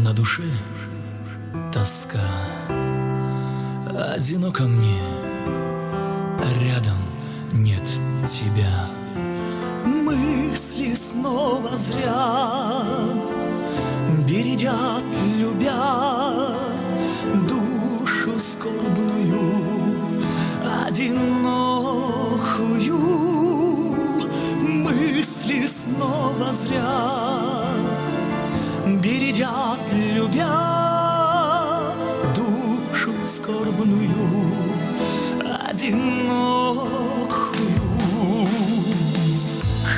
На душе тоска, одиноко мне, рядом нет тебя. Мысли снова зря бередят, любя душу скорбную, одинокую. Мысли снова зря бередят, любя душу скорбную, одинокую.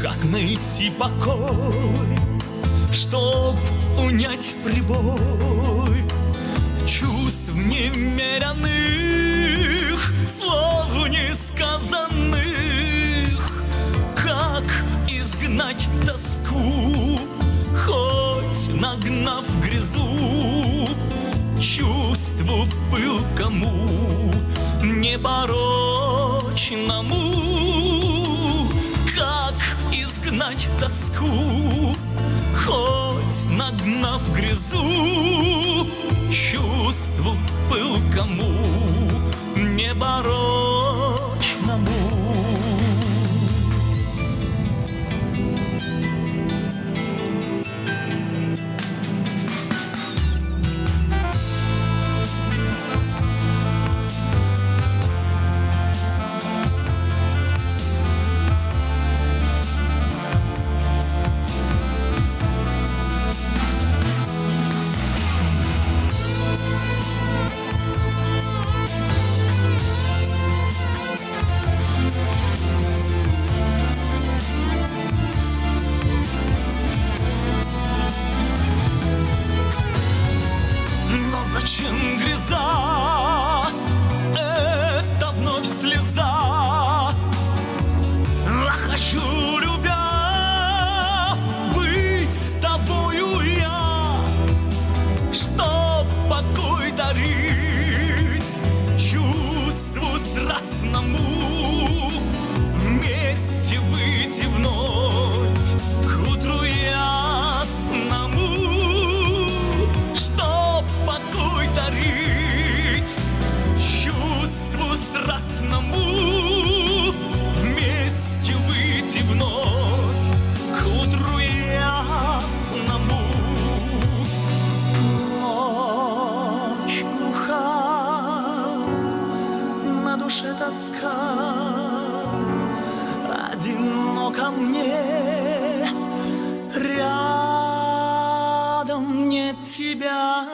Как найти покой, чтоб унять прибой чувств немеренных, слов несказанных? Как изгнать тоску, хоть нагнав грязу, чувству пылкому, непорочному? Как изгнать тоску, хоть нагнав грязу, чувству пылкому, непорочному? Зачем гряза? Это вновь слеза. А хочу, любя, быть с тобою я, чтоб покой дарить чувству страстному, вместе выйти вновь к утру ясному. Чувству страстному, вместе выйти вновь к утру ясному. Ночь глуха, на душе тоска, одиноко мне, рядом нет тебя.